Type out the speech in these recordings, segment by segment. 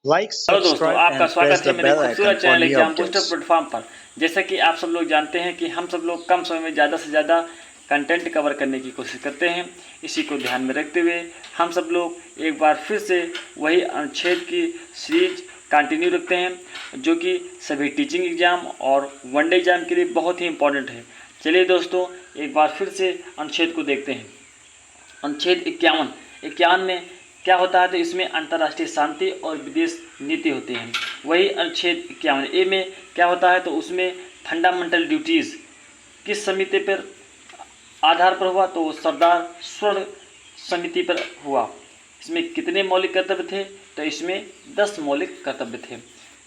Like, hello दोस्तों, subscribe, आपका and press स्वागत है the मेरे bell खूबसूरत icon for channel new exam booster updates. Platform पर। जैसा कि आप सब लोग जानते हैं कि हम सब लोग कम समय में ज़्यादा से ज़्यादा कंटेंट कवर करने की कोशिश करते हैं। इसी को ध्यान में रखते हुए हम सब लोग एक बार फिर से वही अनुच्छेद की सीरीज कंटिन्यू रखते हैं, जो कि सभी टीचिंग एग्ज़ाम और वनडे एग्ज़ाम के लिए बहुत ही इंपॉर्टेंट है। चलिए दोस्तों, एक बार फिर से अनुच्छेद को देखते हैं। अनुच्छेद 51 में क्या होता है, तो इसमें अंतर्राष्ट्रीय शांति और विदेश नीति होती है। वही अनुच्छेद 51A में क्या होता है, तो उसमें फंडामेंटल ड्यूटीज़ किस समिति पर आधार पर हुआ, तो सरदार स्वर्ण समिति पर हुआ। इसमें कितने मौलिक कर्तव्य थे, तो इसमें 10 मौलिक कर्तव्य थे।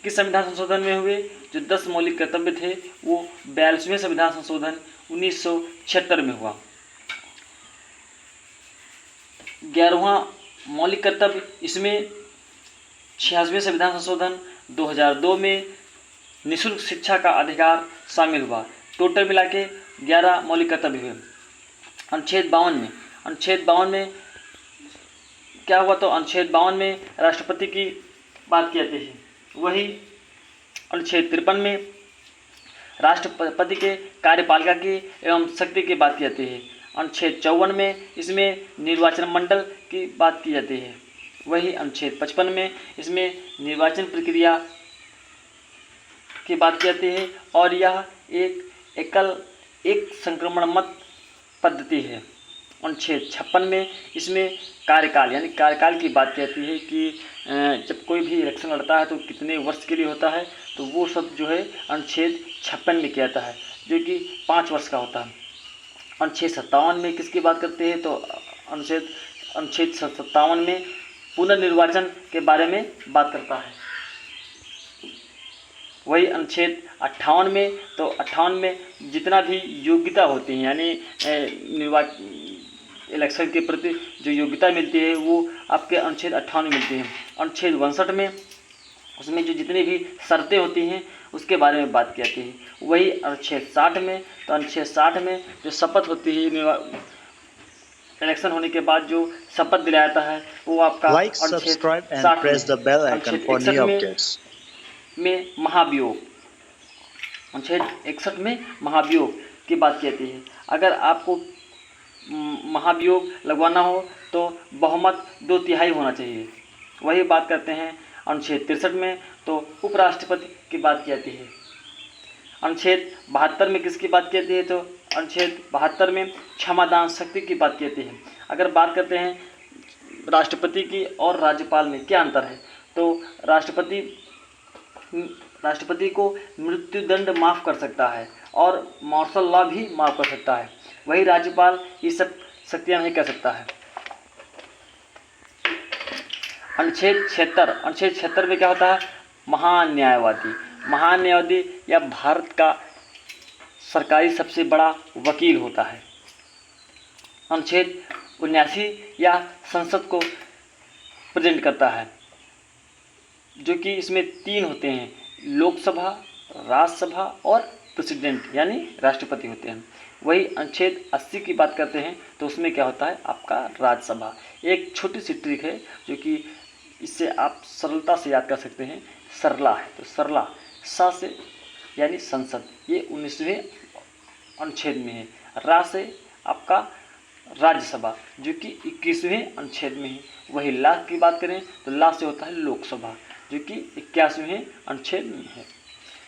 किस संविधान संशोधन में हुए, जो 10 मौलिक कर्तव्य थे वो 42वें संविधान संशोधन 1976 में हुआ। 11वां मौलिक कर्तव्य, इसमें 86वें संविधान संशोधन 2002 में निःशुल्क शिक्षा का अधिकार शामिल हुआ। टोटल मिला के 11 मौलिक कर्तव्य हुए। अनुच्छेद 52 में क्या हुआ, तो अनुच्छेद 52 में राष्ट्रपति की बात की जाती है। वही अनुच्छेद 53 में राष्ट्रपति के कार्यपालिका की एवं शक्ति की बात की जाती है। अनुच्छेद 54 में इसमें निर्वाचन मंडल की बात की जाती है। वही अनुच्छेद 55 में इसमें निर्वाचन प्रक्रिया की बात की जाती है और यह एक संक्रमण मत पद्धति है। अनुच्छेद 56 में इसमें कार्यकाल यानी कार्यकाल की बात की जाती है कि जब कोई भी इलेक्शन लड़ता है तो कितने वर्ष के लिए होता है, तो वो सब जो है अनुच्छेद 56 में किया जाता है, जो कि 5 वर्ष का होता है। अनुच्छेद 57 में किसकी बात करते हैं, तो अनुच्छेद 57 में पुनर्निर्वाचन के बारे में बात करता है। वही अनुच्छेद 58 में, तो 58 में जितना भी योग्यता होती है यानी इलेक्शन के प्रति जो योग्यता मिलती है वो आपके अनुच्छेद 58 में मिलती है। अनुच्छेद 62 में उसमें जो जितनी भी शर्तें होती हैं उसके बारे में बात की जाती है। वही अनुच्छेद 60 में, तो अनुच्छेद 60 में जो शपथ होती है इलेक्शन होने के बाद जो शपथ दिलाया जाता है वो आपका Like, अनुच्छेद subscribe, and 60 press में। the bell icon अनुच्छेद for 61 new updates. में महाभियोग, अनुच्छेद 61 में महाभियोग की बात की जाती है। अगर आपको महाभियोग लगवाना हो तो बहुमत 2/3 होना चाहिए। वही बात करते हैं अनुच्छेद 63 में, तो उपराष्ट्रपति की बात की जाती है। अनुच्छेद 72 में किसकी बात की जाती है, तो अनुच्छेद 72 में क्षमादान शक्ति की बात की जाती है। अगर बात करते हैं राष्ट्रपति की और राज्यपाल में क्या अंतर है, तो राष्ट्रपति को मृत्युदंड माफ़ कर सकता है और मार्शल लॉ भी माफ़ कर सकता है। वही राज्यपाल ये सब शक्तियाँ नहीं कर सकता है। अनुच्छेद 76 में क्या होता है, महान न्यायवादी या भारत का सरकारी सबसे बड़ा वकील होता है। अनुच्छेद 79 या संसद को प्रेजेंट करता है, जो कि इसमें 3 होते हैं, लोकसभा, राज्यसभा और प्रेसिडेंट यानी राष्ट्रपति होते हैं। वही अनुच्छेद 80 की बात करते हैं, तो उसमें क्या होता है आपका राज्यसभा। एक छोटी सी ट्रिक है जो कि इससे आप सरलता से याद कर सकते हैं, सरला है, तो सरला सा से यानी संसद, ये 19वें अनुच्छेद में है। रा से आपका राज्यसभा, जो कि 21वें अनुच्छेद में है। वही ला की बात करें तो ला से होता है लोकसभा, जो कि 81वें अनुच्छेद में है।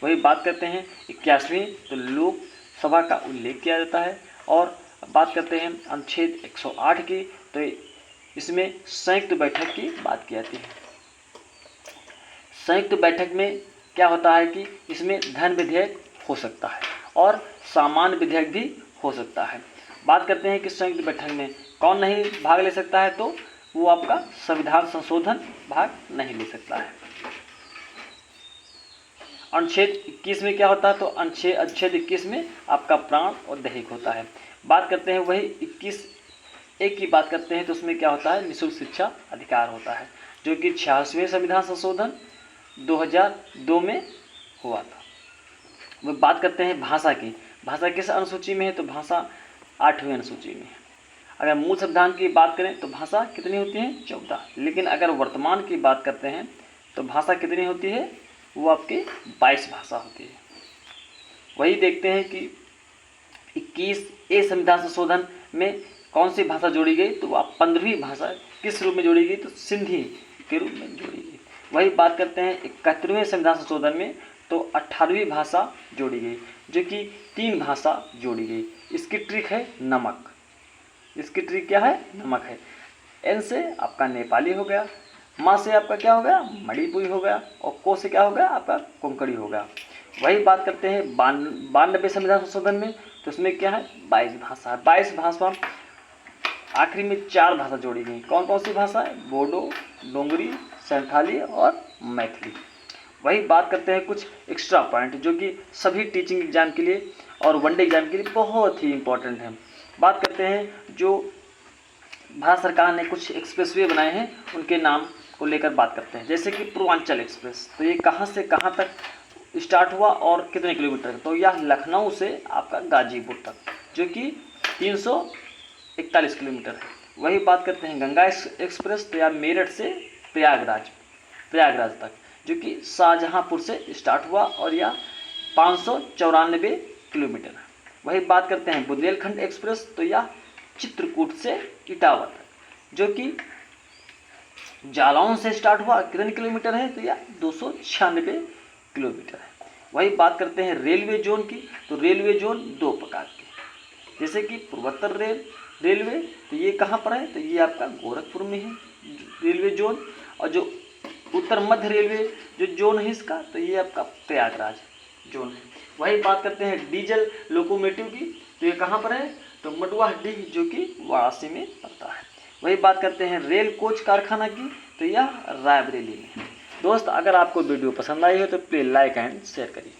वही बात करते हैं 81वें, तो लोकसभा का उल्लेख किया जाता है। और बात करते हैं अनुच्छेद 108 की, तो इसमें संयुक्त बैठक की बात की जाती है। संयुक्त बैठक में क्या होता है कि इसमें धन विधेयक हो सकता है और सामान्य विधेयक भी हो सकता है। बात करते हैं कि संयुक्त बैठक में कौन नहीं भाग ले सकता है, तो वो आपका संविधान संशोधन भाग नहीं ले सकता है। अनुच्छेद 21 में क्या होता है, तो अनुच्छेद 21 में आपका प्राण और दैहिक होता है। बात करते हैं वही 21A की बात करते हैं, तो उसमें क्या होता है, निःशुल्क शिक्षा अधिकार होता है, जो कि 86वें संविधान संशोधन 2002 में हुआ था। वो बात करते हैं भाषा की। भाषा किस अनुसूची में है, तो भाषा 8वीं अनुसूची में है। अगर मूल संविधान की बात करें तो भाषा कितनी होती है, 14। लेकिन अगर वर्तमान की बात करते हैं तो भाषा कितनी होती है, वो आपकी 22 भाषा होती है। वही देखते हैं कि 21A संविधान संशोधन में कौन सी भाषा जोड़ी गई, तो आप 15वीं भाषा किस रूप में जोड़ी गई, तो सिंधी के रूप में जोड़ी गई। वही बात करते हैं 71वें संविधान संशोधन में, तो 18वीं भाषा जोड़ी गई, जो कि 3 भाषा जोड़ी गई। इसकी ट्रिक है नमक, इसकी ट्रिक क्या है, नमक है। एन से आपका नेपाली हो गया, माँ से आपका क्या हो गया, मणिपुरी हो गया, और को से क्या हो गया, आपका कोंकणी हो गया। वही बात करते हैं 92वें संविधान संशोधन में, तो इसमें क्या है, 22 भाषा है। 22 भाषा, आखिरी में 4 भाषा जोड़ी गई। कौन कौन सी भाषा है, बोडो, डोंगरी, संथाली और मैथिली। वही बात करते हैं कुछ एक्स्ट्रा पॉइंट जो कि सभी टीचिंग एग्जाम के लिए और वनडे एग्जाम के लिए बहुत ही इंपॉर्टेंट है। बात करते हैं जो भारत सरकार ने कुछ एक्सप्रेसवे बनाए हैं, उनके नाम को लेकर बात करते हैं। जैसे कि पूर्वांचल एक्सप्रेस, तो ये कहाँ से कहाँ तक स्टार्ट हुआ और कितने किलोमीटर, तो यह लखनऊ से आपका गाजीपुर तक, जो कि 341 किलोमीटर है। वही बात करते हैं गंगा एक्सप्रेस, तो यह मेरठ से प्रयागराज तक, जो कि शाहजहांपुर से स्टार्ट हुआ और यह 594 किलोमीटर है। वही बात करते हैं बुंदेलखंड एक्सप्रेस, तो यह चित्रकूट से इटावा तक, जो कि जालौन से स्टार्ट हुआ, कितने किलोमीटर है, तो यह 296 किलोमीटर है। वही बात करते हैं रेलवे जोन की, तो रेलवे जोन 2 प्रकार के, जैसे कि पूर्वोत्तर रेलवे, तो ये कहाँ पर है, तो ये आपका गोरखपुर में है रेलवे जोन, और जो उत्तर मध्य रेलवे जो जोन है इसका, तो ये आपका प्रयागराज जोन है। वही बात करते हैं डीजल लोकोमोटिव की, तो ये कहाँ पर है, तो मडुआहट्टी, जो कि वाराणसी में पड़ता है। वही बात करते हैं रेल कोच कारखाना की, तो यह रायबरेली में है। दोस्त, अगर आपको वीडियो पसंद आई हो तो प्लीज़ लाइक एंड शेयर करिए।